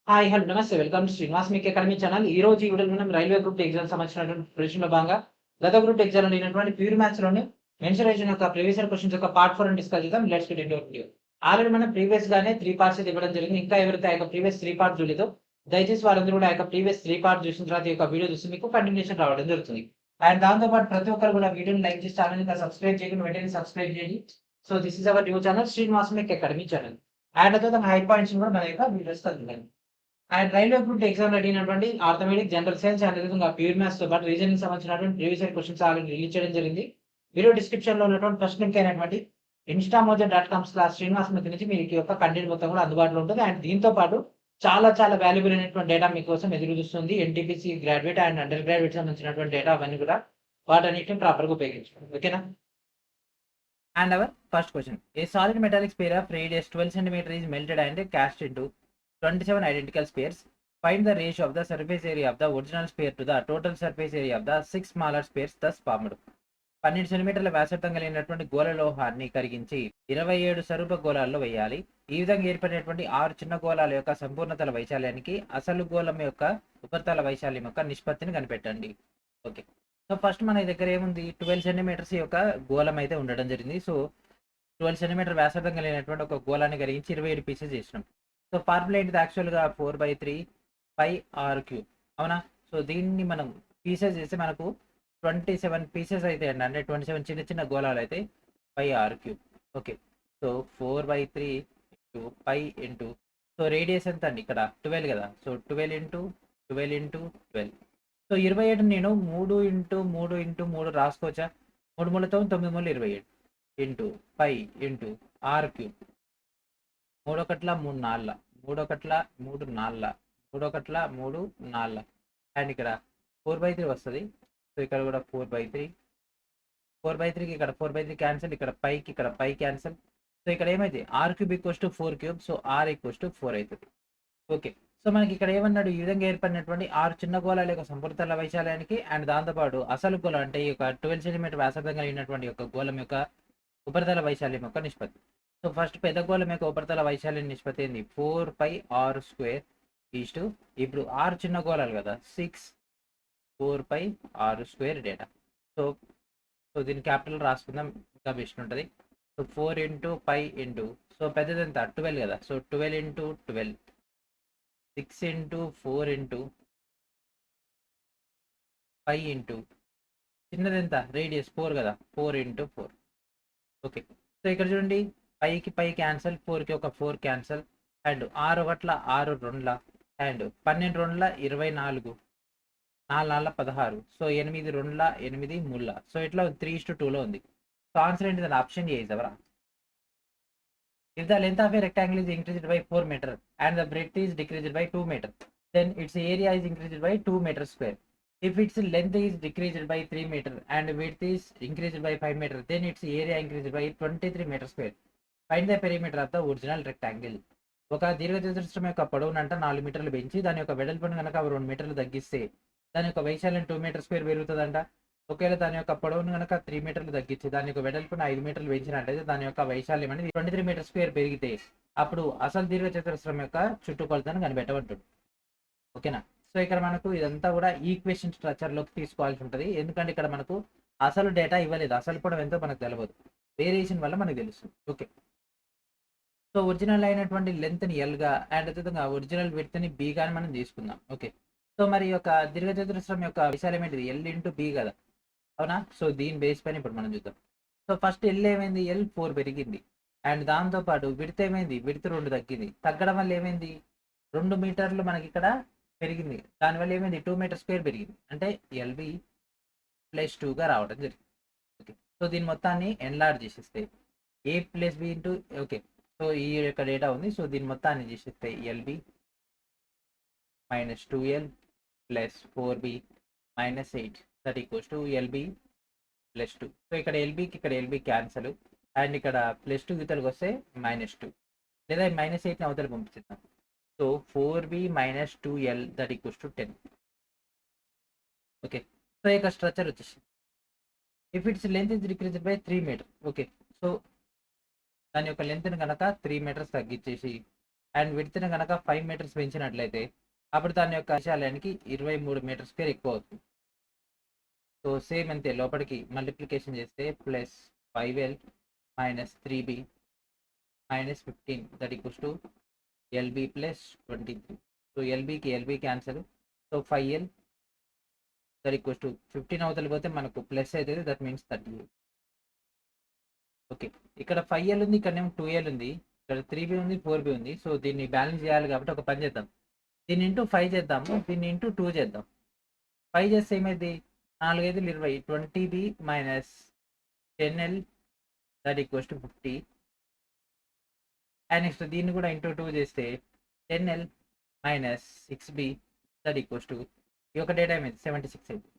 Hi! Hello! నమస్తే. Welcome to Srinivas మీకు academy channel. ఈరోజు ఈ వీడియోలో మనం రైల్వే గ్రూప్ ఎగ్జామ్‌కి సంబంధించినటువంటి ప్రిపరేషన్‌లో భాగంగా గత గ్రూప్ ఎగ్జామ్‌లో అడిగినటువంటి ప్యూర్ మ్యాథ్స్‌లోని మెన్సురేషన్ యొక్క ప్రీవియస్ ఇయర్ క్వెషన్స్ యొక్క పార్ట్ 4 డిస్కస్ చేద్దాం. Let's get into video. Already మనం ప్రీవియస్‌గానే 3 పార్ట్స్ అయితే ఇవ్వడం జరిగింది. ఇంకా ఎవరైతే ఆ యొక్క ప్రీవియస్ 3 పార్ట్స్ చూడలేదో దయచేసి వాళ్ళందరూ కూడా ఆ యొక్క ప్రీవియస్ 3 పార్ట్స్ చూసిన తర్వాత ఈ యొక్క వీడియో చూసి మీకు కంటిన్యూషన్ రావడం జరుగుతుంది. అండ్ దాంతో పాటు ప్రతి ఒక్కరు కూడా వీడియోని లైక్ చేసి ఛానెల్‌ని ఇంకా సబ్స్క్రైబ్ చేయకుండా వెంటనే సబ్స్క్రైబ్ చేయండి. So this is our new channel Srinivas మీకు అకాడమీ ఛానల్. అండ్ అదేవిధంగా హై పాయింట్స్‌ని కూడా మన యొక్క వీడియోస్ చదువుతాను. అండ్ రైల్వే గ్రూప్ ఎగ్జామ్‌లో అడిగినటువంటి ఆర్థమెటిక్, జనరల్ సైన్స్ అండ్ అదేవిధంగా ప్యూర్ మ్యాథ్స్‌తో పాటు రీజనింగ్‌కి సంబంధించినటువంటి previous year questions already release చేయడం జరిగింది. వీడియో డిస్క్రిప్షన్‌లో ఉన్నటువంటి ఫస్ట్ లింక్ అయినటువంటి instamojo.com/srinivas నుంచి మీకు ఈ యొక్క కంటెంట్ మొత్తం కూడా అందుబాటులో ఉంటుంది. అండ్ దీంతో పాటు చాలా వాల్యుబుల్ అయినటువంటి డేటా మీకోసం ఎదురు చూస్తుంది. NTPC graduate and under graduate సంబంధించినటువంటి డేటా అవన్నీ కూడా వాటన్నిటిని ప్రాపర్‌గా ఉపయోగించుకోండి. ఓకేనా? And our first question. A solid metallic sphere of radius 12 cm is melted and cast into 27 identical spheres. Find the ratio of the surface area of the original sphere to the total surface area of the 6 smaller spheres thus formed. 12 సెంటీమీటర్ల వ్యాసార్థం కలిగినటువంటి గోళ లోహాన్ని కరిగించి 27 స్వరూప గోళాల్లో వేయాలి. ఈ విధంగా ఏర్పడినటువంటి 6 చిన్న గోళాల యొక్క సంపూర్ణతల వైశాల్యానికి అసలు గోళం యొక్క ఉపరితల వైశాల్యం యొక్క నిష్పత్తిని కనిపెట్టండి. ఓకే. సో ఫస్ట్ మన దగ్గర ఏముంది 12 సెంటీమీటర్స్ యొక్క గోళం అయితే ఉండడం జరిగింది. సో 12 సెంటీమీటర్ వ్యాసార్థం కలిగినటువంటి ఒక గోళాన్ని కరిగించి 27 పీసెస్ చేసినాం. సో ఫార్ములా ఏంటిది యాక్చువల్‌గా 4/3 పై ఆర్ క్యూబ్. అవునా? సో దీన్ని మనం పీసెస్ చేస్తే మనకు 27 పీసెస్ అయితే అండి. అంటే 27 చిన్న గోళాలు అయితే pi r cube. Okay. So 4/3 into pi into so radius ఎంత అండి ఇక్కడ 12 కదా. So 12 into 12 into 12. సో 27 నేను 3 ఇంటూ 3 ఇంటూ 3 రాసుకోవచ్చా? 3 మూలతో 9 మూలలు 27 into pi into r cube. 3 ఒకట్ల 3 నాళ్ళ 3 ఒకట్ల 3 నాళ్ళ 3 ఒకట్ల 3 నాళ్ళ అండ్ ఇక్కడ 4/3 వస్తుంది. సో ఇక్కడ కూడా 4/3కి ఇక్కడ 4/3 క్యాన్సిల్, ఇక్కడ పై క్యాన్సిల్. సో ఇక్కడ ఏమైంది r cube equals to 4 cube. So are equals to 4 అవుతుంది. ఓకే. సో మనకి ఇక్కడ ఏమన్నాడు ఈ విధంగా ఏర్పడినటువంటి 6 చిన్న గోళాల యొక్క సంపూర్ణతల వైశాల్యానికి అండ్ దాంతోపాటు అసలు గోళం అంటే ఈ యొక్క 12 సెంటీమీటర్ వ్యాసార్థం కలిగినటువంటి యొక్క గోళం యొక్క ఉపరితల వైశాల్యం యొక్క నిష్పత్తి. సో ఫస్ట్ పెద్ద గోళం యొక్క ఉపరితల వైశాల్యం నిష్పత్తి ఏంది 4πr² ఈస్టు ఇప్పుడు 6 చిన్న గోళాలు కదా 6 4πr² డేటా. సో సో దీని క్యాపిటల్ రాసుకుందాం ఇంకా బెస్ట్ ఉంటుంది. So 4 into pi into so పెద్దది ఎంత 12 కదా. So 12 into 12 6 into 4 into pi into చిన్నది ఎంత రేడియస్ 4 కదా 4 ఇంటూ 4. ఓకే. సో ఇక్కడ చూడండి పైకి పై క్యాన్సల్ 4కి ఒక 4 క్యాన్సల్ అండ్ 6 ఒకట్ల 6 రెండ్ల అండ్ 12 రెండ్ల 24 4 నాళ్ళ 16. సో 8 రెండ్ల 8 మూళ్ళ. సో ఇట్లా 3:2లో ఉంది. సో ఆన్సర్ ఏంటి option A is our answer. If the length of a rectangle is increased by 4 meter and the breadth is decreased by 2 meter, then its area is increased by 2 meter square. If its length is decreased by 3 meter and width is increased by 5 meter, then its area increased by 23 meter square. Find the perimeter of the original rectangle. ఒక దీర్ఘచతురస్రం యొక్క పొడవునంట 4 మీటర్లు పెంచి దాని యొక్క వెడల్పును కనుక 2 మీటర్లు తగ్గిస్తే దాని యొక్క వైశాల్యం 2 మీటర్ స్క్వేర్ పెరుగుతుందంట. ఒకవేళ దాని యొక్క పొడవును కనుక 3 మీటర్లు తగ్గించి దాని యొక్క వెడల్పును 5 మీటర్లు పెంచినట్లయితే దాని యొక్క వైశాల్యం అనేది 23 మీటర్ స్క్వేర్ పెరిగితే అప్పుడు అసలు దీర్ఘచతురస్రం యొక్క చుట్టుకొలతను కనిపెట్టబడుతుంది. ఓకేనా? సో ఇక్కడ మనకు ఇదంతా కూడా ఈక్వేషన్ స్ట్రక్చర్లోకి తీసుకోవాల్సి ఉంటుంది. ఎందుకంటే ఇక్కడ మనకు అసలు డేటా ఇవ్వలేదు. అసలు పొడవు ఎంతో మనకు తెలియదు. వేరియేషన్ వల్ల మనకు తెలుస్తుంది. ఓకే. సో ఒరిజినల్ అయినటువంటి లెంత్ని ఎల్గా అండ్ అదేవిధంగా ఒరిజినల్ విడ్త్ని బీగా మనం తీసుకుందాం. ఓకే. సో మరి యొక్క దీర్ఘచతురస్రం యొక్క వైశాల్యం ఏంటిది ఎల్ ఇంటూ బి కదా. అవునా? సో దీని బేస్ పైన ఇప్పుడు మనం చూద్దాం. సో ఫస్ట్ ఎల్ ఏమైంది ఎల్ 4 పెరిగింది అండ్ దాంతోపాటు విడ్త్ ఏమైంది విడ్త్ 2 తగ్గింది. తగ్గడం వల్ల ఏమైంది 2 మీటర్లు మనకి ఇక్కడ పెరిగింది. దానివల్ల ఏమైంది 2 మీటర్ స్క్వేర్ పెరిగింది. అంటే ఎల్బి +2గా రావడం జరిగింది. ఓకే. సో దీని మొత్తాన్ని ఎన్లార్జ్ చేసేస్తే A plus B into okay. So ఈ యొక్క డేటా ఉంది. సో దీని మొత్తాన్ని చేసేస్తే LB -2l + 4b - 8 that equals to LB +2. So ఇక్కడ ఎల్బి క్యాన్సల్ అండ్ ఇక్కడ +2 ఇవతలకు వస్తే -2 లేదా -8ని అవతల పంపిస్తాం. So 4b - 2l that equals to 10. Okay. So ఇక స్ట్రక్చర్ వచ్చేసి if its length is decreased by 3 meter. Okay. So దాని యొక్క లెంత్ని కనుక 3 మీటర్స్ తగ్గించేసి అండ్ విడ్త్ని కనుక 5 మీటర్స్ పెంచినట్లయితే అప్పుడు దాని యొక్క వైశాల్యానికి 23 మీటర్ స్క్వేర్ ఎక్కువ అవుతుంది. సో సేమ్ అంతే, లోపలికి మల్టిప్లికేషన్ చేస్తే plus 5L minus 3B minus 15 that equals to LB plus 23. So ఎల్బీకి LB cancel. So 5L that equals to 15 అవతలి పోతే మనకు ప్లస్ అవుతుంది, దట్ మీన్స్ 38. ఓకే, ఇక్కడ 5L ఉంది, ఇక్కడ 2L ఉంది, ఇక్కడ 3B ఉంది, 4B ఉంది. సో దీన్ని బ్యాలెన్స్ చేయాలి కాబట్టి ఒక పని చేద్దాం, దీన్ని ఇంటూ 5 చేద్దాము, దీన్ని ఇంటూ 2 చేద్దాం. 5 చేస్తే ఏమైంది, 4 5 20, 20B minus 10L that equals to 50. And next దీన్ని కూడా ఇంటూ 2 చేస్తే 10L minus 6B that equals to ఈ యొక్క డేటా ఏమైంది 76 అయింది.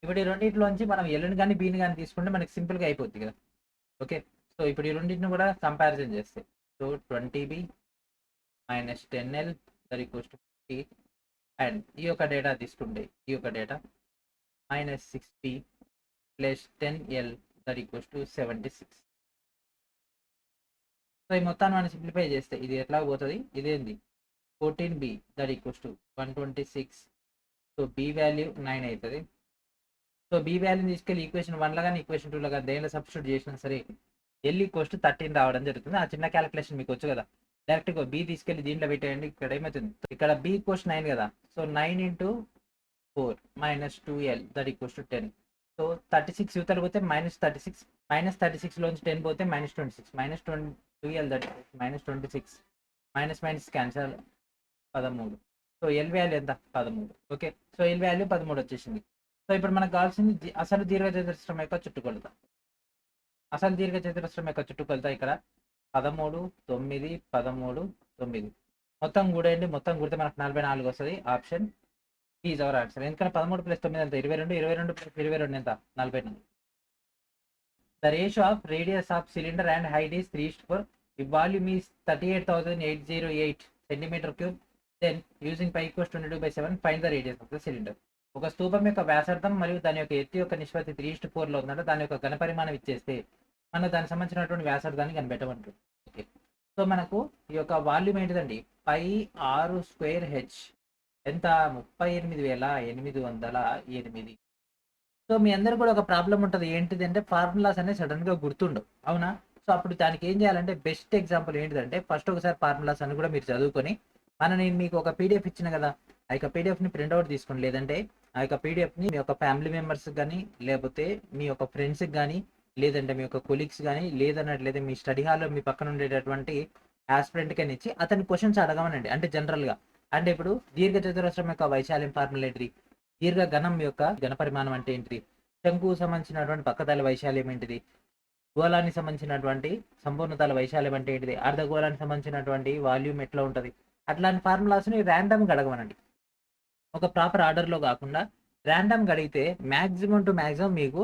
ఇప్పుడు ఈ రెండింటిలోంచి మనం ఎల్ని కానీ బీని కానీ తీసుకుంటే మనకి సింపుల్గా అయిపోద్ది కదా. ఓకే, సో ఇప్పుడు ఈ రెండింటిని కూడా కంపారిజన్ చేస్తే so 20B minus 10L that equals to 50. And ఈ యొక్క డేటా తీసుకుంటే ఈ యొక్క data minus 6B plus 10L that equals to 76. So ఈ మొత్తాన్ని మనం సింప్లిఫై చేస్తే ఇది ఎట్లా పోతుంది, ఇదేంది 14B that equals to 126. So B value 9 అవుతుంది. సో B వాల్యూని తీసుకెళ్ళి ఈక్వేషన్ 1లో కానీ ఈక్వేషన్ 2లో కానీ దేనిలో సబ్స్టిట్యూట్ చేసినా సరే L ఈక్వల్స్ టు 13 రావడం జరుగుతుంది. ఆ చిన్న క్యాలిక్యులేషన్ మీకు వచ్చు కదా, డైరెక్ట్గా B తీసుకెళ్ళి దీంట్లో పెట్టేయండి. ఇక్కడ ఏమవుతుంది, ఇక్కడ B ఈక్వల్స్ 9 కదా, so 9 into 4 minus 2L that equals to 10. So 36 యువతలు పోతే మైనస్ 36, మైనస్ 36లోంచి 10 పోతే minus 26, minus 2L that minus 26, minus minus cancel 13. So L value ఎంత 13. ఓకే, సో L వాల్యూ 13 వచ్చేసింది. సో ఇప్పుడు మనకు కావాల్సింది అసలు దీర్ఘచతురస్రం యొక్క చుట్టుకొలత. అసలు దీర్ఘచతురస్రం యొక్క చుట్టుకొలత ఇక్కడ 13 9 13 9 మొత్తం కూడండి, మొత్తం కూడితే మనకు 44 వస్తుంది. Option is our answer. ఎందుకంటే 13 ప్లస్ 9 ఎంత 22, 22 ప్లస్ 22 ఎంత 44. The ratio of radius of cylinder and height is 3:4. ఈ volume is 38,808 centimeter cube. Then using pi equals 22/7 find the radius of the cylinder. ఒక స్తూపం యొక్క వ్యాసార్థం మరియు దాని యొక్క ఎత్తు యొక్క నిష్పత్తి 3:4లో ఉందంటే దాని యొక్క ఘనపరిమాణం ఇచ్చేస్తే మనం దానికి సంబంధించినటువంటి వ్యాసార్థాన్ని కనిపెట్టమంటుంది. ఓకే, సో మనకు ఈ యొక్క వాల్యూమ్ ఏంటిదండి పై 6 స్క్వేర్ హెచ్ ఎంత 38,808. సో మీ అందరు కూడా ఒక ప్రాబ్లం ఉంటుంది, ఏంటిది అంటే ఫార్ములాస్ అనేది సడన్గా గుర్తుండవు, అవునా? సో అప్పుడు దానికి ఏం చేయాలంటే బెస్ట్ ఎగ్జాంపుల్ ఏంటిదంటే ఫస్ట్ ఒకసారి ఫార్ములాస్ అని కూడా మీరు చదువుకొని నేను మీకు ఒక పీడిఎఫ్ ఇచ్చిన కదా, ఆ యొక్క పీడిఎఫ్ని ప్రింట్అవుట్ తీసుకోండి. లేదంటే ఆ యొక్క పీడిఎఫ్ని మీ యొక్క ఫ్యామిలీ మెంబర్స్కి కానీ, లేకపోతే మీ యొక్క ఫ్రెండ్స్కి కానీ, లేదంటే మీ యొక్క కొలీగ్స్ కానీ, లేదన్నట్లయితే మీ స్టడీ హాల్లో మీ పక్కన ఉండేటటువంటి ఆస్పిరెంట్కి అని ఇచ్చి అతని క్వశ్చన్స్ అడగమనండి. అంటే జనరల్గా అంటే ఇప్పుడు దీర్ఘచతురస్రం యొక్క వైశాల్యం ఫార్ములా ఏంటిది, దీర్ఘ ఘనం యొక్క ఘనపరిమాణం అంటే ఏంటిది, శంకుకు సంబంధించినటువంటి పక్కతల వైశాల్యం ఏంటిది, గోళానికి సంబంధించినటువంటి సంపూర్ణతల వైశాల్యం అంటే ఏంటిది, అర్ధగోళానికి సంబంధించినటువంటి వాల్యూమ్ ఎట్లా ఉంటుంది, అట్లాంటి ఫార్ములాస్ని ర్యాండమ్గా అడగమనండి. ఒక ప్రాపర్ ఆర్డర్లో కాకుండా ర్యాండమ్గా అడిగితే మ్యాక్సిమం టు మ్యాక్సిమం మీకు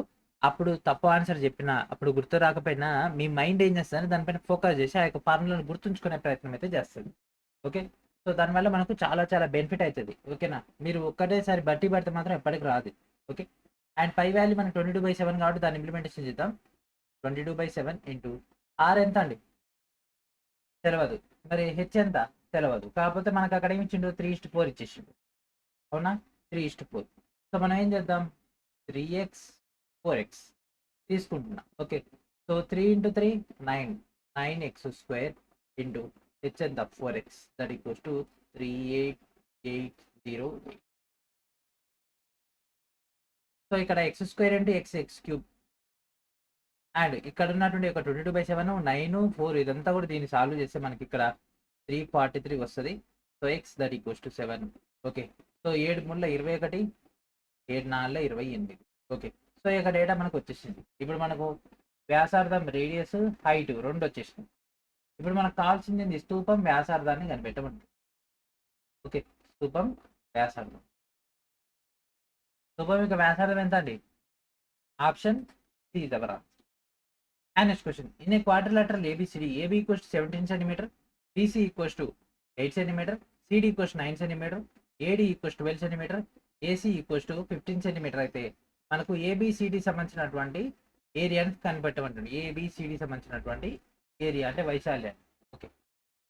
అప్పుడు తప్పు ఆన్సర్ చెప్పినా అప్పుడు గుర్తు రాకపోయినా మీ మైండ్ ఏం చేస్తుంది దానిపైన ఫోకస్ చేసి ఆ యొక్క ఫార్ములాను గుర్తుంచుకునే ప్రయత్నం అయితే చేస్తుంది. ఓకే, సో దానివల్ల మనకు చాలా చాలా బెనిఫిట్ అవుతుంది. ఓకేనా, మీరు ఒక్కటేసారి బట్టి పడితే మాత్రం ఎప్పటికి రాదు. ఓకే, అండ్ పై వాల్యూ మనకు 22/7 కాబట్టి దాన్ని ఇంప్లిమెంటేషన్ చేద్దాం. 22/7 ఇంటూ ఆర్ ఎంత అండి తెలియదు, మరి హెచ్ ఎంత తెలియదు, కాకపోతే మనకు అక్కడ ఏమి ఇచ్చిండు 3:4 ఇచ్చేసిండు, అవునా 3:4. సో మనం ఏం చేద్దాం 3x 4x తీసుకుంటున్నా. Okay, so 3 × 3 9, 9x² into H ఎంత 4x that equals to 38808. So ఇక్కడ x² అంటే x³ అండ్ ఇక్కడ ఉన్నటువంటి ఒక 22/7 9 4 ఇదంతా కూడా దీన్ని సాల్వ్ చేస్తే మనకి ఇక్కడ 343 వస్తుంది. So X that equals to 7. Okay, so 7 3 21, 7 4 28. Okay, so ఈ యొక్క డేటా మనకు వచ్చేసింది. ఇప్పుడు మనకు వ్యాసార్థం రేడియస్ హైట్ రెండు వచ్చేసింది. ఇప్పుడు మనకు కావాల్సింది స్తూపం వ్యాసార్థాన్ని కనిపెట్టమంటుంది. ఓకే, స్తూపం వ్యాసార్థం, స్తూపం యొక్క వ్యాసార్థం ఎంత అండి, ఆప్షన్ సి దగ్గర. And next question, in a quadrilateral ABCD, AB equals to 17 cm, BC equals to 8 cm, CD equals to 9 cm, AD equals to 12 cm, AC equals to 15 cm అయితే మనకు ABCD సంబంధించినటువంటి ఏరియాని కనిపెట్టమంటుంది. ABCD సంబంధించినటువంటి area అంటే వైశాల్యాన్ని. Okay,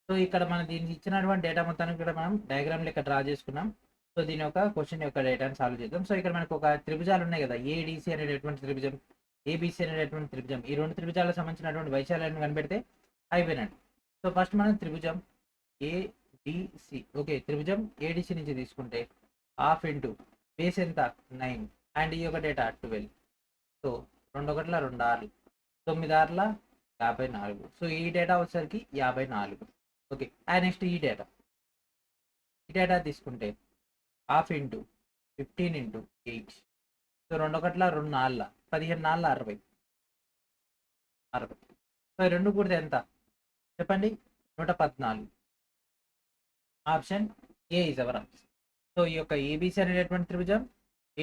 so ఇక్కడ మనం దీనికి ఇచ్చినటువంటి డేటా మొత్తాన్ని కూడా మనం డయాగ్రామ్ లెక్క డ్రా చేసుకున్నాం. సో దీని యొక్క క్వశ్చన్ యొక్క డేటాను సాల్వ్ చేద్దాం. సో ఇక్కడ మనకు ఒక త్రిభుజాలు ఉన్నాయి కదా, ఏడిసి అనేటటువంటి త్రిభుజం, ఏబిసి అనేటటువంటి త్రిభుజం. ఈ రెండు త్రిభుజాలకు సంబంధించినటువంటి వైశాల్యాన్ని కనిపెడితే అయిపోయినట్టు. సో ఫస్ట్ మనం త్రిభుజం ఏడిసి, ఓకే, త్రిభుజం ఏడిసి నుంచి తీసుకుంటే హాఫ్ ఇంటూ బేస్ ఎంత 9 అండ్ ఈ యొక్క డేటా 12. సో 2 ఒకట్ల 2 ఆర్లు, 9 ఆర్ల 54. సో ఈ డేటా వచ్చేసరికి 54. ఓకే, అండ్ నెక్స్ట్ ఈ డేటా తీసుకుంటే హాఫ్ ఇంటూ 15 ఇంటూ 8. సో 2 ఒకట్ల 2 నాళ్ళ 15 నాళ్ళ 60. సో 2 కూడితే ఎంత చెప్పండి, 114. Option A is our answer. So ఈ యొక్క ఏబిసి అనేటటువంటి త్రిభుజం,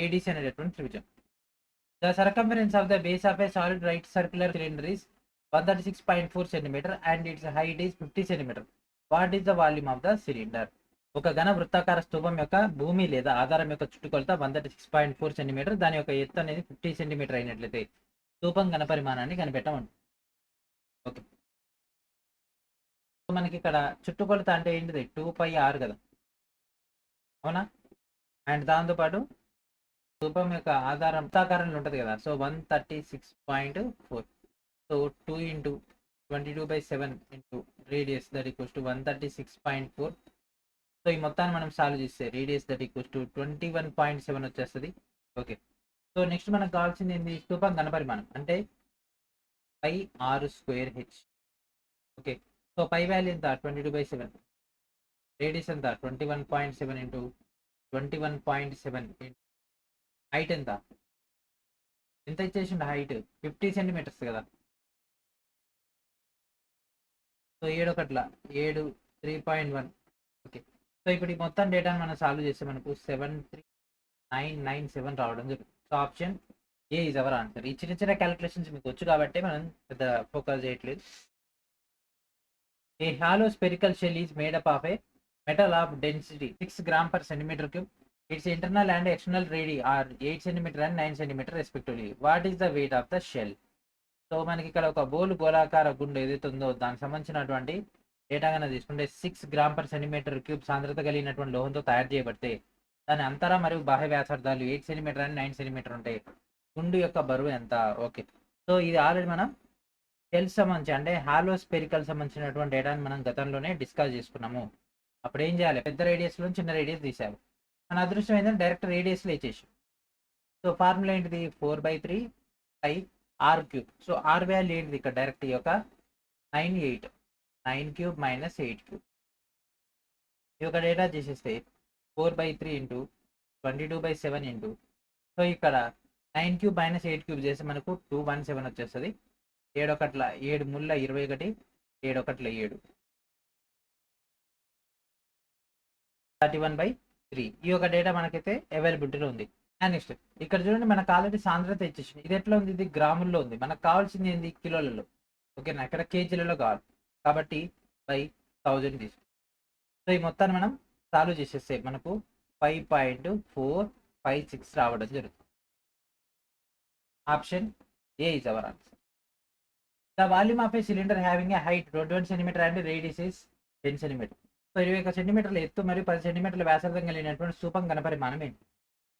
ఏడిసి అనేటటువంటి త్రిభుజం. The circumference of the base of a solid right circular cylinder is 136.4 cm and its height is 50 cm. What is the volume of the cylinder? ఒక ఘన వృత్తాకార స్తూపం యొక్క భూమి లేదా ఆధారం యొక్క చుట్టుకొలత 136.4 cm, దాని యొక్క ఎత్తు అనేది 50 cm అయినట్లయితే స్తూపం ఘన పరిమాణాన్ని కనిపెట్టమండి. ఓకే, సో మనకి ఇక్కడ చుట్టుకొలత అంటే ఏంటిది 2πr కదా, అవునా? అండ్ దాంతోపాటు స్తూపం యొక్క ఆధారం వృత్తాకారంలో ఉంటుంది కదా, so 136.4. So 2 into 22/7 into radius that equals to 136.4. So ఈ మొత్తాన్ని మనం సాల్వ్ చేస్తే రేడియస్ దట్ ఈక్వల్స్ టు 21.7 వచ్చేస్తుంది. ఓకే, సో నెక్స్ట్ మనకు కావాల్సింది ఏంటి, స్తూపం ఘనపరిమాణం అంటే πr²h. ఓకే, సో పై వాల్యూ ఎంత 22/7, రేడియస్ ఎంత 21.7 ఇంటూ 21.7 హైట్ ఎంత ఇచ్చేసిండు, హైట్ 50 సెంటీమీటర్స్ కదా. సో 7 ఒకట్ల 7 3.1. ఓకే, సో ఇప్పుడు ఈ మొత్తం డేటాను మనం సాల్వ్ చేస్తే మనకు 73997 రావడం జరుగుతుంది. So option A is our answer. ఈ చిన్న చిన్న క్యాలిక్యులేషన్స్ మీకు వచ్చు కాబట్టి మనం పెద్ద ఫోకస్ చేయట్లేదు. A hollow spherical shell is made up of a metal of density 6 grams per centimeter cube. Its internal and external radii are 8 cm and 9 cm respectively. What is the weight of the shell? So మనకి ఇక్కడ ఒక గోళాకార గుండె ఏదైతే ఉందో దానికి సంబంధించినటువంటి data కన్నా తీసుకుంటే 6 grams per centimeter cube సాంద్రత కలిగినటువంటి లోహంతో తయారు చేయబడితే దాని అంతర మరియు బాహ్య వ్యాసార్థాలు 8 cm and 9 cm ఉంటాయి. గుండు యొక్క బరువు ఎంత? ఓకే, సో ఇది ఆల్రెడీ మనం షెల్ సంబంధించి అంటే హాలో స్పెరికల్ సంబంధించినటువంటి డేటాని మనం గతంలోనే డిస్కస్ చేసుకున్నాము. అప్పుడు ఏం చేయాలి, పెద్ద రేడియస్లో చిన్న రేడియస్ తీసాము. మన అదృష్టం ఏంటంటే డైరెక్ట్ రేడియస్లో ఇచ్చేసి. సో ఫార్ములా ఏంటిది 4/3πr³. సో ఆర్ వాల్యూ ఏంటిది ఇక్కడ డైరెక్ట్ ఈ యొక్క 9 మైనస్ 8³. ఈ యొక్క డేటా చేసేస్తే 4/3 ఇంటూ 22/7 ఇంటూ, సో ఇక్కడ 9³ మైనస్ 8³ చేస్తే మనకు 217 వచ్చేస్తుంది. 7 ఒకట్ల 7 ముళ్ళ 21, 7 ఒకట్ల 7, 31/3. ఈ యొక్క డేటా మనకైతే అవైలబిలిటీలో ఉంది. అండ్ నెక్స్ట్ ఇక్కడ చూడండి, మనకు ఆల్రెడీ సాంద్రత ఇచ్చేసింది. ఇది ఎట్లా ఉంది, ఇది గ్రాముల్లో ఉంది. మనకు కావాల్సింది ఏంది, కిలోలలో. ఓకేనా, ఇక్కడ కేజీలలో కావాలి కాబట్టి 1000 తీసుకుంటాం. సో ఈ మొత్తాన్ని మనం సాల్వ్ చేసేస్తే మనకు 5.456 రావడం జరుగుతుంది. Option A is our answer. The volume of A cylinder having a height 21 cm and radius is 10 cm. So 21 సెంటీమీటర్ల ఎత్తు మరియు 10 సెంటీమీటర్ల వ్యాసార్థం కలిగినటువంటి స్తూపం ఘనపరిమాణం ఏంటి?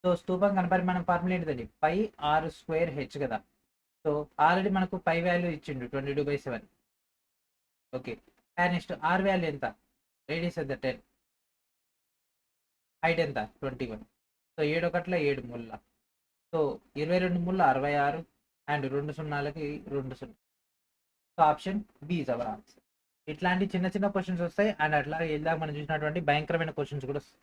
సో స్తూపం ఘనపరిమాణం ఫార్ములా ఏంటిదండి, πr²h కదా. సో ఆల్రెడీ మనకు పై వాల్యూ ఇచ్చిండు 22/7. Okay, and next r value ఎంత, రేడియస్ ఎంత 10, హైట్ ఎంత 21. సో 7 ఒకట్ల 7 ముళ్ళ, సో 22 ముళ్ళ 66 అండ్ 2 సున్నాలకి 2 0. So option B is our answer. ఇట్లాంటి చిన్న చిన్న క్వశ్చన్స్ వస్తాయి అండ్ అట్లా ఇందాక మనం చూసినటువంటి భయంకరమైన క్వశ్చన్స్ కూడా వస్తాయి.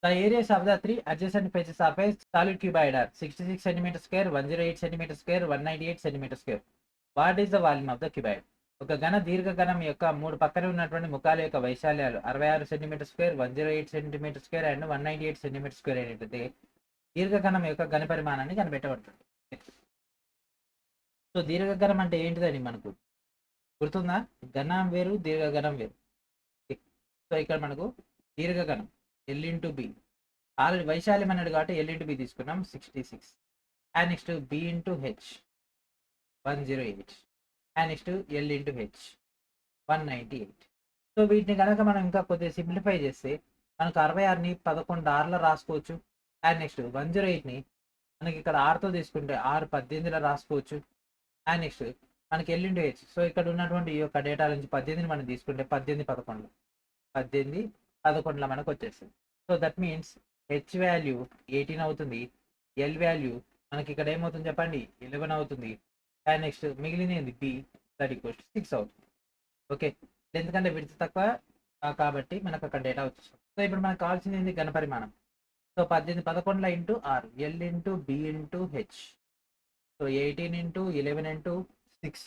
The areas of the 3 adjacent faces of a solid cuboid are 66 cm square, 108 cm square, 198 cm square. What is the volume of the cuboid? ఒక ఘన దీర్ఘఘనం యొక్క 3 పక్కన ఉన్నటువంటి ముఖాల యొక్క వైశాల్యాలు 66 cm square, 108 cm square and 198 cm square అయినట్లయితే దీర్ఘఘనం యొక్క ఘన పరిమాణాన్ని కనిపెట్టబడుతుంది. సో దీర్ఘఘనం అంటే ఏంటిదని మనకు గుర్తుందా, ఘనం వేరు దీర్ఘఘనం వేరు. సో ఇక్కడ మనకు దీర్ఘఘనం L/B, ఆల్రెడీ వైశాల్యం అన్నాడు కాబట్టి L/B తీసుకున్నాం 66. And next B/H 108 and next L/H 198. So వీటిని కనుక మనం ఇంకా కొద్దిగా సింప్లిఫై చేస్తే మనకు 66ని 11 ఆర్లో రాసుకోవచ్చు. అండ్ నెక్స్ట్ 108ని మనకి ఇక్కడ ఆరుతో తీసుకుంటే 6 18లో రాసుకోవచ్చు. అండ్ నెక్స్ట్ మనకి ఎల్లిండి హెచ్. సో ఇక్కడ ఉన్నటువంటి ఈ యొక్క డేటా నుంచి 18ని మనం తీసుకుంటే 18 11 18 11లో మనకు వచ్చేస్తుంది. So that means H value 18 అవుతుంది. ఎల్ వాల్యూ మనకి ఇక్కడ ఏమవుతుంది చెప్పండి, 11 అవుతుంది. అండ్ నెక్స్ట్ మిగిలినది బి, దట్ ఈక్వల్స్ 6 అవుతుంది. ఓకే, ఎందుకంటే విడత తక్కువ కాబట్టి మనకు అక్కడ డేటా వచ్చేస్తుంది. సో ఇప్పుడు మనకు కావాల్సింది ఏంది, ఘనపరిమాణం. So 18 11 into R, L into B into H. So 18 into 11 into 6.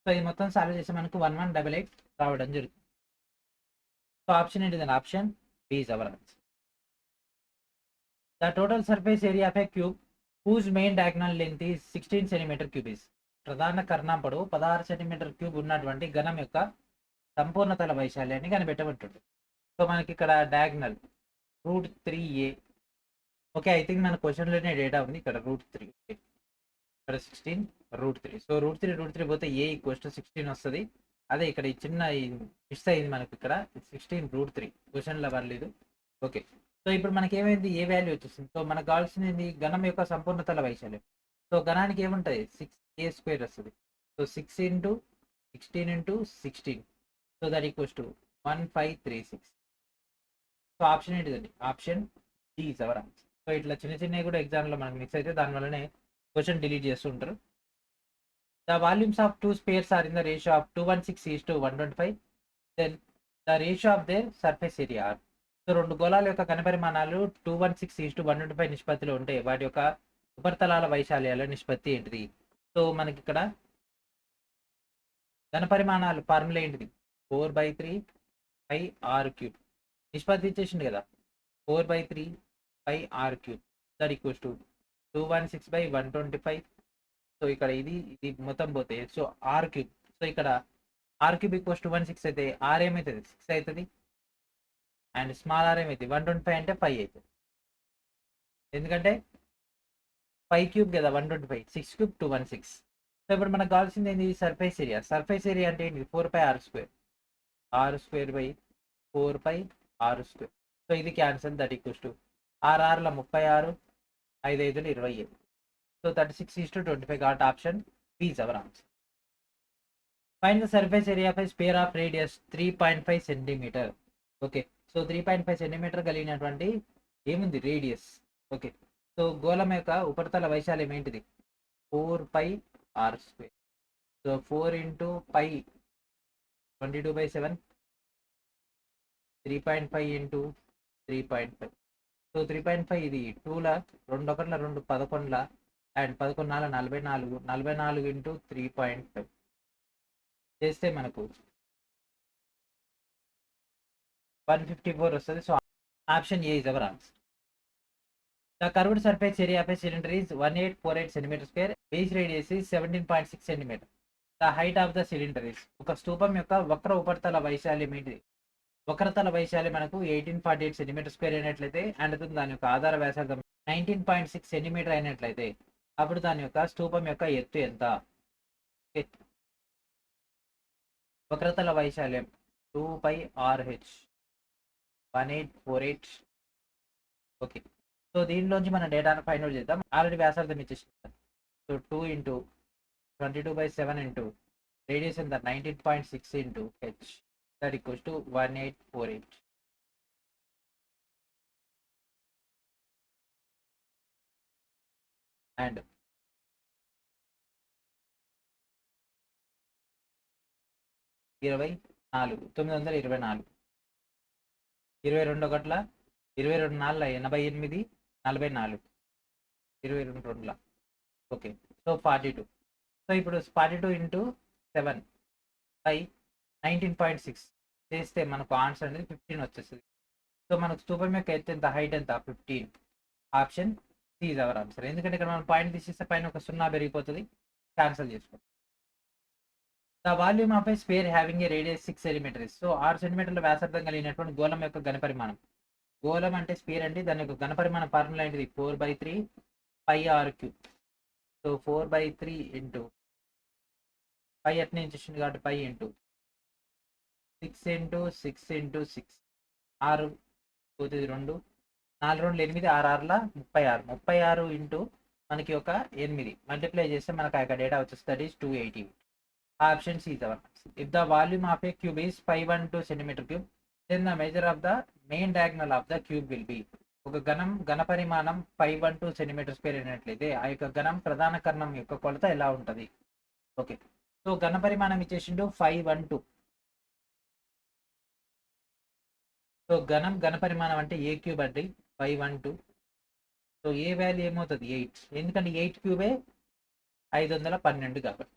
So ఇది మొత్తం సాల్వ్ చేస్తే మనకు 1188 రావడం జరుగుతుంది. సో ఆప్షన్ ఏంటిదండి, option B is our answer. The total surface area of a cube whose main diagonal length is 16 centimeter cube is. ప్రధాన కర్ణం పొడవు 16 సెంటీమీటర్ క్యూబ్ ఉన్నటువంటి ఘనం యొక్క సంపూర్ణ తల వైశాల్యాన్ని కనిపెట్టబట్టుంది. సో మనకి ఇక్కడ diagonal √3a. Okay, I think మన క్వశ్చన్లోనే డేటా ఉంది ఇక్కడ √3. ఇక్కడ 16 √3. సో √3 పోతే a = 16 వస్తుంది. అదే ఇక్కడ ఈ చిన్న మిస్ అయింది మనకి, ఇక్కడ 16 √3 క్వశ్చన్లో పర్లేదు. ఓకే, సో ఇప్పుడు మనకి ఏమైంది, ఏ వాల్యూ వచ్చేసింది. సో మనకు కావాల్సింది ఘనం యొక్క సంపూర్ణ తల వైశాల్యం. సో ఘనానికి ఏముంటుంది, 6a² వస్తుంది. So 6 × 16 × 16. So that equals to 1536. So option ఏంటిదండి, option D is our answer. So ఇట్లా చిన్న చిన్నవి కూడా ఎగ్జామ్లో మనకు మిక్స్ అయితే దానివల్లనే క్వశ్చన్ డిలీట్ చేస్తుంటారు. The volumes of 2 spheres are in the ratio of 216:125. Then the ratio of their surface area are. So రెండు గోళాల యొక్క ఘనపరిమాణాలు 216:125 నిష్పత్తిలో ఉంటే వాటి యొక్క ఉపరితలాల వైశాల్యాల నిష్పత్తి ఏంటిది. సో మనకి ఇక్కడ ఘనపరిమాణాలు ఫార్ములా ఏంటిది, 4/3πr³ నిష్పత్తి ఇచ్చేసింది కదా, 4/3πr³ that equals to 216/125. So ఇక్కడ ఇది మొత్తం పోతే సో r³. సో ఇక్కడ r³ = 216 అయితే r ఏమవుతుంది, 6 అవుతుంది. అండ్ స్మాల్ r ఏమైతుంది, 125 అంటే 5 అవుతుంది. ఎందుకంటే 5³ కదా 125, 6³ 216. సో ఇప్పుడు మనకు కావాల్సింది ఏంటి, సర్ఫేస్ ఏరియా. సర్ఫేస్ ఏరియా అంటే ఏంటి, 4πr². r²/4πr². సో ఇది cancel, that equals to 6 36, 5 5 27. So 36:25 కాబట్టి option B is our answer. Find the surface area of a sphere of radius 3.5 centimetre. Okay, so 3.5 centimetre కలిగినటువంటి ఏముంది, రేడియస్. ఓకే, సో గోళం యొక్క ఉపరితల వైశాల్యం ఏంటిది, 4πr². సో 4 × π 22/7, 3.5 × 3.5. సో 3.5 ఇది 2ల 2 1ల 2 11ల అండ్ 11 44, 44 × 3.5 చేస్తే మనకు 154 వస్తుంది. So option A is our answer. The curved surface area of A cylinder is 1848 cm². Base radius is 17.6 cm. The height of the cylinder is. ఒక స్తూపం యొక్క వక్ర ఉపరితల వైశాల్యం ఏంటిది, వక్రతల వైశాల్యం మనకు 1848 cm² అయినట్లయితే అండ్ దాని యొక్క ఆధార వ్యాసార్థం 19.6 cm అయినట్లయితే అప్పుడు దాని యొక్క స్తూపం యొక్క ఎత్తు ఎంత. వక్రతల వైశాల్యం 2πrh 1848. ఓకే, సో దీనిలోంచి మన డేటాను ఫైండ్ అవుట్ చేద్దాం. ఆల్రెడీ వ్యాసార్థం ఇచ్చేసింది. సో 2 × 22/7 రేడియస్ ఎంత, 19.6 × h that equals to 1848. And 924 22 1 22 4 88 44 22 2. Okay, so 42. So ఇప్పుడు 42 × 7/19.6 చేస్తే మనకు ఆన్సర్ అనేది 15 వచ్చేస్తుంది. సో మనకు స్తూపం యొక్క ఎత్తు ఎంత, హైట్ ఎంత, 15. Option C is our answer. ఎందుకంటే ఇక్కడ మనం పాయింట్ తీసేస్తే పైన ఒక 0 పెరిగిపోతుంది, క్యాన్సల్ చేసుకోండి. The volume of a spare having a radius 6 cm. So 6 సెంటీమీటర్ల వ్యాసార్థం కలిగినటువంటి గోళం యొక్క ఘనపరిమాణం. గోళం అంటే స్పేర్ అంటే దాని యొక్క ఘనపరిమాణ ఫార్ములా ఏంటిది, 4/3πr³. సో 4/3 × పై అట్నే ఇచ్చేసింది కాబట్టి పై ఇంటూ 6 6 పోతుంది 2 4 2 8 6 6ల 36 ఇంటూ మనకి ఒక 8 మల్టిప్లై చేస్తే మనకు ఆ డేటా వచ్చేసి that is 280. Option C is our. If the volume of a cube is 512 centimetre cube then the measure of the main diagonal of the cube will be. ఒక ఘన పరిమాణం 512 సెంటీమీటర్ స్క్వేర్ అయినట్లయితే ఆ యొక్క ఘనం ప్రధాన కర్ణం యొక్క కొలత ఎలా ఉంటుంది? ఓకే, సో ఘన పరిమాణం ఇచ్చేసిండు 512. సో ఘన పరిమాణం అంటే ఏ క్యూబ్ అండి 512. సో ఏ వాల్యూ ఏమవుతుంది 8, ఎందుకంటే 8 క్యూబే 512 కాబట్టి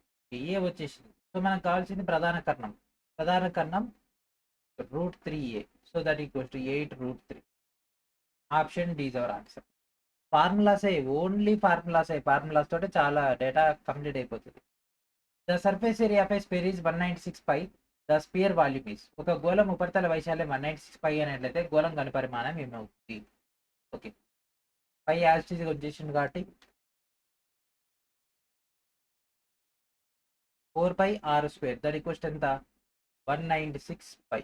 ఏ వచ్చేసింది. సో మనకు కావాల్సింది ప్రధాన కర్ణం √3a. So that equals to 8√3. Option D is our answer. Formulas only formulas తోటి చాలా డేటా కంప్లీట్ అయిపోతుంది. The surface area of a sphere is 196 pi. The sphere volume is. ఒక గోళం ఉపరితల వైశాల్యం 196 పై అనేట్లయితే గోళం ఘన పరిమాణం ఏమవుతుంది? ఓకే, పై యాజిటీస్ వచ్చేసింది కాబట్టి 4πr² దట్ ఈక్వల్స్ ఎంత 196 pi.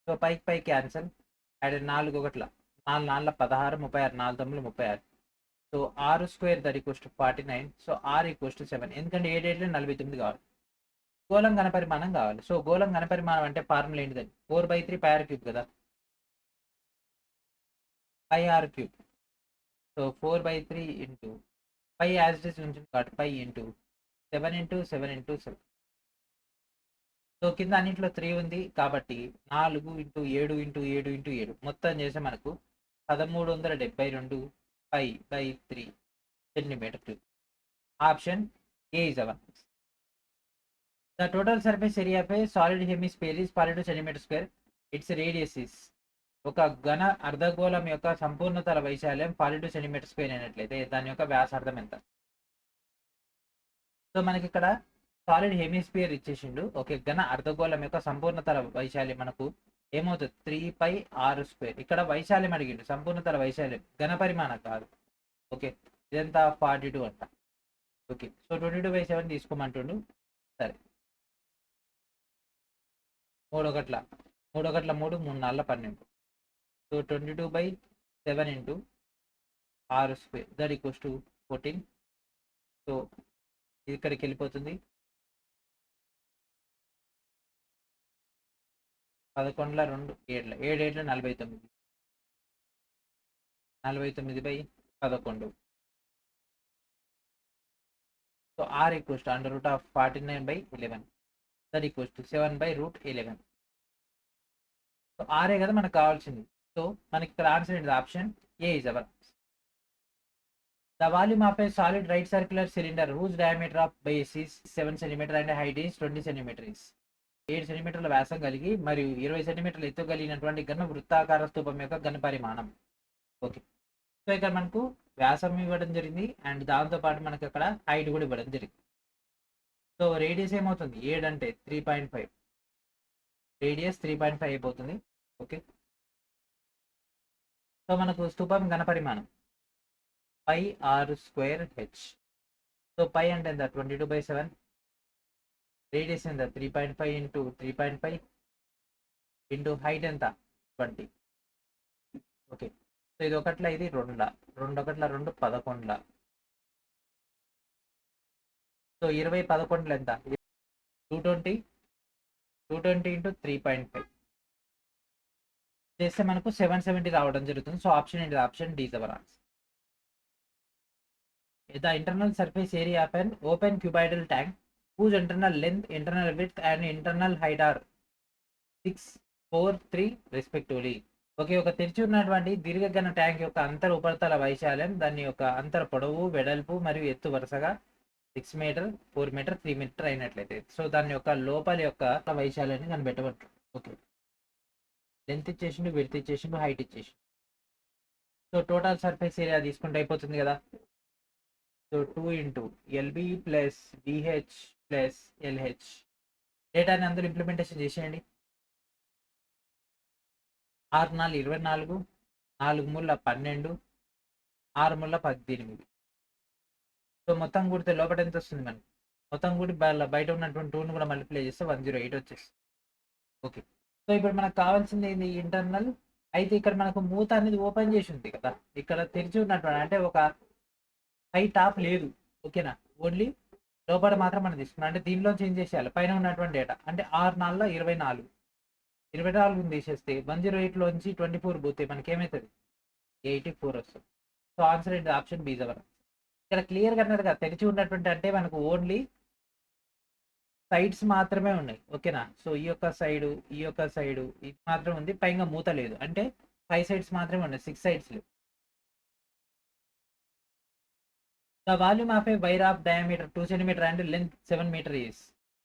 So pi cancel. And 4 1 4 4 16 36 4 9 36. So r² that equals to 49. So r equals to 7, ఎందుకంటే 7 49 కావాలి. గోళం ఘన పరిమాణం కావాలి. సో గోళం ఘన పరిమాణం అంటే ఫార్ములా ఏంటిదని 4/3 πr³ కదా, πr³. సో 4/3 ఇంటూ పై యాజిటీస్ ఉంటుంది కాబట్టి pi into 7 into 7 into 7. So కింద అన్నింటిలో 3 ఉంది కాబట్టి 4 ఇంటూ 7 ఇంటూ 7 ఇంటూ 7 మొత్తం చేస్తే మనకు 1372 π/3 centimeter cube. Option A is our. The total surface area of a solid hemisphere is 42 centimeter square. Its radius is. ఒక ఘన అర్ధగోళం యొక్క సంపూర్ణతల వైశాల్యం 42 సెంటీమీటర్ స్క్వేర్ అయినట్లయితే దాని యొక్క వ్యాసార్థం ఎంత? సో మనకి ఇక్కడ సాలిడ్ హెమిస్ఫియర్ ఇచ్చేసిండు. ఓకే, ఘన అర్ధగోళం యొక్క సంపూర్ణతల వైశాల్యం మనకు ఏమవుతుంది 3πr². ఇక్కడ వైశాల్యం అడిగిండు, సంపూర్ణతల వైశాల్యం, ఘన పరిమాణం కాదు. ఓకే, ఇదంతా 42 అంట. ఓకే, సో 22/7 తీసుకోమంటుండు. సరే, 3 1 3 1 3 3 4 12. So 22/7 into r² that equals to 14. So ఇది ఇక్కడికి వెళ్ళిపోతుంది. 11 2 7 7 49. 49/11. So r equals to √49/11 that equals to 7/√11. So ఆరే కదా మనకు కావాల్సింది. సో మనకి ఇక్కడ ఆన్సర్ ఏంటి? Option A is our. The volume of a solid right circular cylinder whose diameter of base is 7 centimetre and height is 20 centimetre is. 7 సెంటీమీటర్ల వ్యాసం కలిగి మరియు 20 సెంటీమీటర్ల ఎత్తు కలిగినటువంటి ఘన వృత్తాకార స్థూపం యొక్క ఘన పరిమాణం. ఓకే, సో ఇక్కడ మనకు వ్యాసం ఇవ్వడం జరిగింది అండ్ దాంతోపాటు మనకి అక్కడ హైట్ కూడా ఇవ్వడం జరిగింది. సో రేడియస్ ఏమవుతుంది 7 అంటే 3.5, రేడియస్ 3.5 అయిపోతుంది. ఓకే, సో మనకు స్థూపం ఘన పరిమాణం πr²h. సో పై అంటే ఎంత 22/7, రేడియస్ ఎంత 3.5 ఇంటూ 3.5 ఇంటూ హైట్ ఎంత 20. ఓకే, సో ఇది 1 ఇది 2 2 1 2 11. సో 20 11 ఎంత 220 ఇంటూ 3.5 చేస్తే మనకు 770 రావడం జరుగుతుంది. సో ఆప్షన్ ఏంటి? Option D is our answer. The internal surface area of an open cuboidal tank whose internal length, internal width and internal height are 6, 4, 3 respectively. Okay, ఒక తెరిచి ఉన్నటువంటి దీర్ఘఘన ట్యాంక్ యొక్క అంతర ఉపరితల వైశాల్యం, దాని యొక్క అంతర పొడవు, వెడల్పు మరియు ఎత్తు వరుసగా 6 మీటర్, 4 మీటర్, 3 మీటర్ అయినట్లయితే సో దాని యొక్క లోపలి యొక్క వైశాల్యాన్ని కనిపెట్టవచ్చు. ఓకే, లెంత్ ఇచ్చేసిండు, విడ్త్ ఇచ్చేసిండు, హైట్ ఇచ్చేసిండు. సో టోటల్ సర్ఫేస్ ఏరియా తీసుకుంటే అయిపోతుంది కదా. So 2 into LB plus BH plus LH డేటాని అందరూ ఇంప్లిమెంటేషన్ చేసేయండి. 6 4 24, 4 3 12, 6 3 18. సో మొత్తం కూడితే లోపల ఎంత వస్తుంది మనకి మొత్తం కూడా బయట ఉన్నటువంటి 2ని కూడా మల్టిప్లై చేస్తే 108 వచ్చేస్తుంది. ఓకే. సో ఇప్పుడు మనకు కావాల్సింది ఏంది ఇంటర్నల్. అయితే ఇక్కడ మనకు మూత అనేది ఓపెన్ చేసి ఉంది కదా, ఇక్కడ తెరిచి ఉన్నటువంటి అంటే ఒక హై టాప్ లేదు. ఓకేనా, ఓన్లీ లోపల మాత్రం మనం తీసుకున్నాం. అంటే దీనిలో చేంజ్ చేసేయాలి పైన ఉన్నటువంటి డేటా. అంటే 6 4 24 తీసేస్తే 108లోంచి 24 పోతే మనకి ఏమవుతుంది 84 వస్తుంది. సో ఆన్సర్ ఏంటి ఆప్షన్ బి జవర్. ఇక్కడ క్లియర్గా అన్నారు కదా, తెరిచి ఉన్నటువంటి అంటే మనకు ఓన్లీ సైడ్స్ మాత్రమే ఉన్నాయి. ఓకేనా, సో ఈ యొక్క సైడు ఇది మాత్రం ఉంది, పైగా మూత లేదు. అంటే 5 సైడ్స్ మాత్రమే ఉన్నాయి, 6 సైడ్స్ లేవు. The volume of a wire of diameter 2 centimetre and length 7 metre is.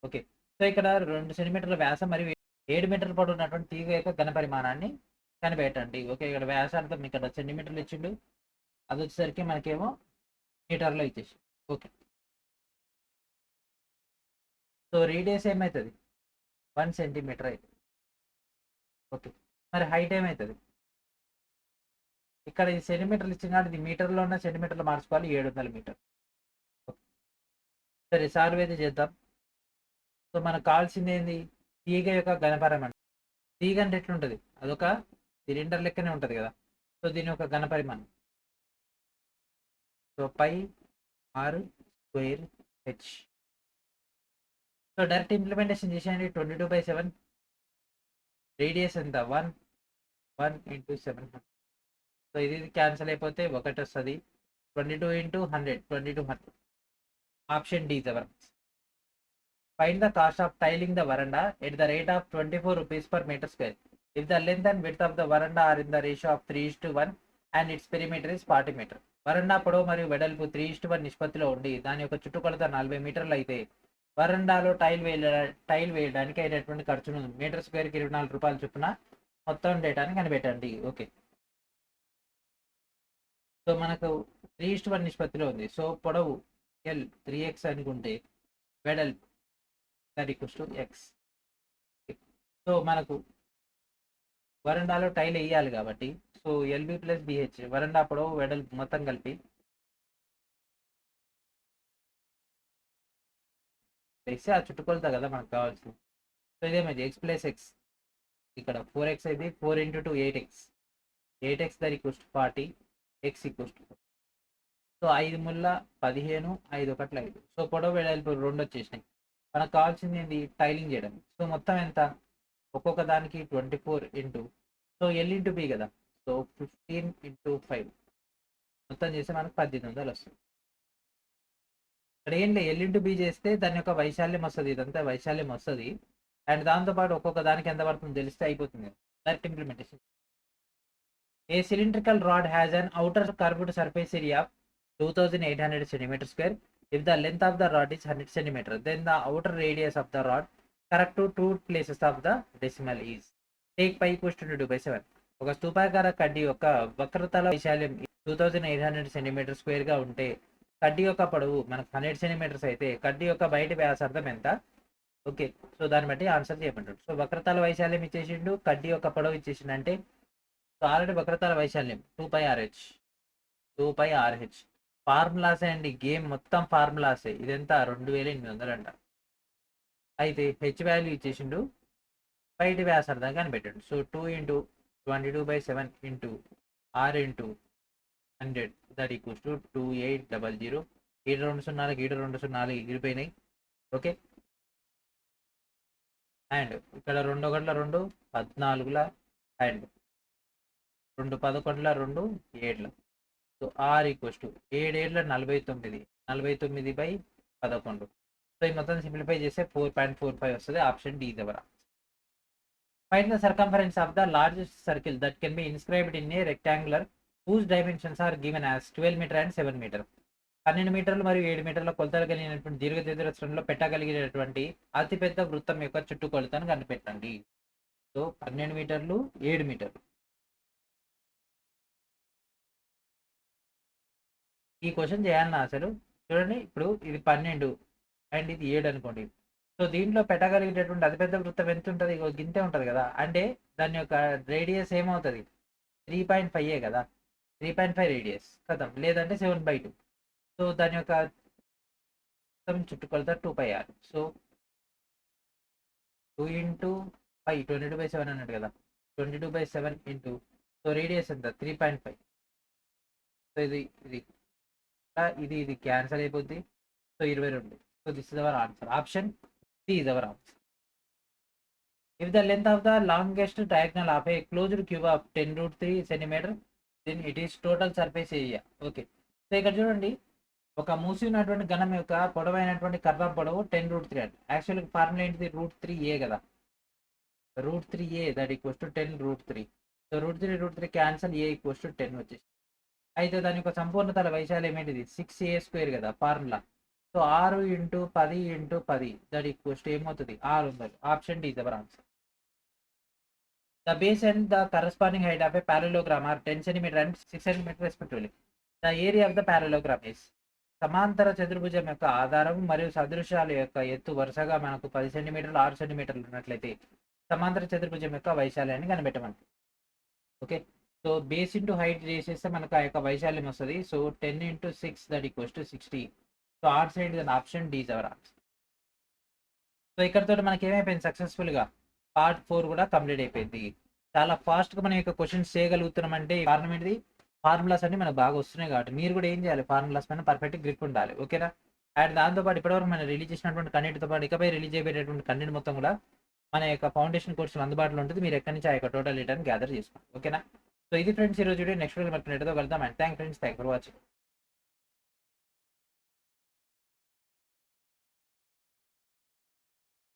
Okay, so ఇక్కడ 2 సెంటీమీటర్ల వ్యాసం మరియు 7 మీటర్ల పొడవు ఉన్నటువంటి తీగ యొక్క ఘనపరిమాణాన్ని కనిపెట్టండి. ఓకే, ఇక్కడ వ్యాసార్థం ఇక్కడ సెంటీమీటర్లు ఇచ్చిండు, అది వచ్చేసరికి మనకేమో మీటర్లో ఇచ్చేసి. ఓకే, సో రేడియస్ ఏమవుతుంది 1 సెంటీమీటర్ అవుతుంది. ఓకే, మరి హైట్ ఏమవుతుంది ఇక్కడ ఈ సెంటీమీటర్లు ఇచ్చిన ఇది మీటర్లో ఉన్న సెంటీమీటర్లు మార్చుకోవాలి, 700 మీటర్. సరే సాల్వ్ అయితే చేద్దాం. సో మనకు కావాల్సింది ఏంది తీగ యొక్క ఘనపరిమాణం. తీగ అంటే ఎట్లుంటుంది, అదొక సిలిండర్ లెక్కనే ఉంటుంది కదా. సో దీని యొక్క ఘనపరిమాణం so pi R square H. So direct implementation చేసేయండి. 22/7 రేడియస్ ఎంత 1 × 700. సో ఇది క్యాన్సిల్ అయిపోతే 1 వస్తుంది. 22 × 100 2200. ఆప్షన్ డి జవర్. Find the cost of tiling the veranda at the rate of 24 rupees per meter square. If the length and width of the veranda are in the ratio of 3:1 and its perimeter is 40 meter. వరండా పొడవు మరియు వెడల్పు 3:1 నిష్పత్తిలో ఉండి దాని యొక్క చుట్టుకొలత 40 మీటర్లు అయితే వరండాలో టైల్ వేయడానికి అయినటువంటి ఖర్చును మీటర్ స్క్వేర్కి 24 రూపాయలు చొప్పున మొత్తం డేటాని కనిపెట్టండి. ఓకే, సో మనకు 3:1 నిష్పత్తిలో ఉంది. సో పొడవు ఎల్ 3x అనుకుంటే వెడల్పు x. సో మనకు వరండాలో టైల్ వేయాలి కాబట్టి సో ఎల్బి ప్లస్ బిహెచ్ వరండా పొడవు వెడల్పు మొత్తం కలిపి వేస్తే ఆ చుట్టుకొలత కదా మనకు కావాల్సింది. సో ఇదేమైంది x + x, ఇక్కడ 4x అయితే 4 × 2 8x 8x దర్ ఈక్వల్స్ 40 x ఈక్వల్స్ 4. సో 5 ముళ్ళ 15 5 1 5. సో పొడవు వెడల్పు 2 వచ్చేసినాయి. మనకు కావాల్సింది ఏంటి టైలింగ్ చేయడం. సో మొత్తం ఎంత ఒక్కొక్క దానికి 24 into so L into B కదా, సో 15 × 5 మొత్తం చేస్తే మనకు 1800 వస్తుంది. ఇక్కడ ఏం లేదు, ఎల్ ఇంటూ బి చేస్తే దాని యొక్క వైశాల్యం వస్తుంది, ఇదంతా వైశాల్యం వస్తుంది. అండ్ దాంతోపాటు ఒక్కొక్క దానికి ఎంత పడుతుందో తెలిస్తే అయిపోతుంది direct implementation. A cylindrical rod has an outer curved surface area 2800 centimeter square. If the length of the rod is 100 centimeter, then the outer radius of the rod correct to 2 places of the decimal is. Take pi equals to 22/7. ఒక స్థూపాకార కడ్డీ యొక్క వక్రతల వైశాల్యం 2800 centimetre square గా ఉంటే కడ్డీ యొక్క పొడవు మనకు 100 సెంటీమీటర్స్ అయితే కడ్డీ యొక్క బయట వ్యాసార్థం ఎంత. ఓకే, సో దాన్ని బట్టి ఆన్సర్ చేయమంటాడు. సో వక్రతల వైశాల్యం ఇచ్చేసిండు, కడ్డీ యొక్క పొడవు ఇచ్చేసిండు. అంటే సో ఆల్రెడీ వక్రతల వైశాల్యం 2πRh. ఫార్ములాసే అండి, గేమ్ మొత్తం ఫార్ములాసే. ఇదంతా 2800 అంట. అయితే హెచ్ వాల్యూ ఇచ్చేసిండు, బయట వ్యాసార్థం కనిపెట్టాడు. So 2 × 22/7 × r × 100 that equals to 2800. 7 ఎగిరిపోయినాయి. ఓకే, అండ్ ఇక్కడ 2 1 2 14 and 2 11 2 7. So are equals to 7 7 49 49/11. So ఈ మొత్తం సింప్లిఫై చేస్తే 4.45 వస్తుంది. ఆప్షన్ డి దగ్గర. Find the circumference of the largest circle that can be inscribed in a rectangular whose dimensions are given as 12 meter and 7 metre. 12 మీటర్లు మరియు 7 మీటర్ల కొలతలు కలిగినటువంటి దీర్ఘచతురస్రంలో పెట్టగలిగినటువంటి అతిపెద్ద వృత్తం యొక్క చుట్టుకొలతను కనిపెట్టండి. సో 12 మీటర్లు 7 మీటర్లు. ఈ క్వశ్చన్ చేయాలన్నా అసలు చూడండి, ఇప్పుడు ఇది 12 అండ్ ఇది 7 అనుకోండి. సో దీంట్లో పెట్టగలిగేటటువంటి అతిపెద్ద వృత్తం ఎంత ఉంటుంది, గింతే ఉంటుంది కదా. అంటే దాని యొక్క రేడియస్ ఏమవుతుంది 3.5 కదా, 3.5 రేడియస్ కదా, లేదంటే 7/2. సో దాని యొక్క మొత్తం చుట్టుకొలత 2πr. సో 2 ఇంటూ 5 22/7 అన్నట్టు కదా, 22/7 ఇంటూ, సో రేడియస్ ఎంత 3.5. సో ఇది క్యాన్సల్ అయిపోద్ది. So 22. So this is our answer. Option C is our answer. If the length of the longest diagonal of a closed cube of 10√3 centimeter, then it is total surface area. Okay, so ఇక్కడ చూడండి, ఒక మూసి ఉన్నటువంటి ఘనం యొక్క పొడవైనటువంటి కర్వం పొడవు 10√3 అంటే యాక్చువల్గా formula ఏంటిది, √3a కదా, √3a that equals to 10√3. So √3 cancel, a equals to 10 వచ్చేసి. అయితే దాని యొక్క సంపూర్ణ తల వైశాల్యం ఏంటిది 6a² కదా formula. So 6 into 10 into 10 that equals to ఏమవుతుంది 600. Option D is our answer. The base and the corresponding height of a parallelogram are 10 cm and 6 cm respectively. The area of the parallelogram is. సమాంతర చతుర్భుజం యొక్క ఆధారం మరియు సదృశాల యొక్క ఎత్తు వరుసగా మనకు 10 సెంటీమీటర్లు 6 సెంటీమీటర్లు ఉన్నట్లయితే సమాంతర చతుర్భుజం యొక్క వైశాల్యాన్ని కనిపెట్టమంట. Okay, so base into height చేసేస్తే మనకు ఆ యొక్క వైశాల్యం వస్తుంది. So 10 into 6 that equals to 60. So answer ఏంటి, option D is our answer. So ఇక్కడతో మనకి ఏమైపోయింది, సక్సెస్ఫుల్గా పార్ట్ 4 కూడా కంప్లీట్ అయిపోయింది. చాలా ఫాస్ట్గా మనం యొక్క క్వశ్చన్స్ చేయగలుగుతున్నాం అంటే కారణం ఏంటిది, ఫార్ములాస్ అన్ని మనకు బాగా వస్తున్నాయి కాబట్టి మీరు కూడా ఏం చేయాలి, ఫార్ములాస్ పైన పర్ఫెక్ట్ గ్రిప్ ఉండాలి. ఓకేనా. అండ్ దాంతోపాటు ఇప్పటివరకు మనం రిలీజ్ చేసినటువంటి కంటెంట్తో పాటు ఇకపై రిలీజ్ చేయబడేటువంటి కంటెంట్ మొత్తం కూడా మన యొక్క ఫౌండేషన్ కోర్సులు అందుబాటులో ఉంటుంది. మీరు ఎక్కడి నుంచి ఆ యొక్క టోటల్ డేటాను గ్యాదర్ చేసుకోండి. ఓకేనా. సో ఇది ఫ్రెండ్స్ ఈరోజు వీడియో. నెక్స్ట్ వీడియో మనకు నెట్తో కలుద్దాం. And thank for watching.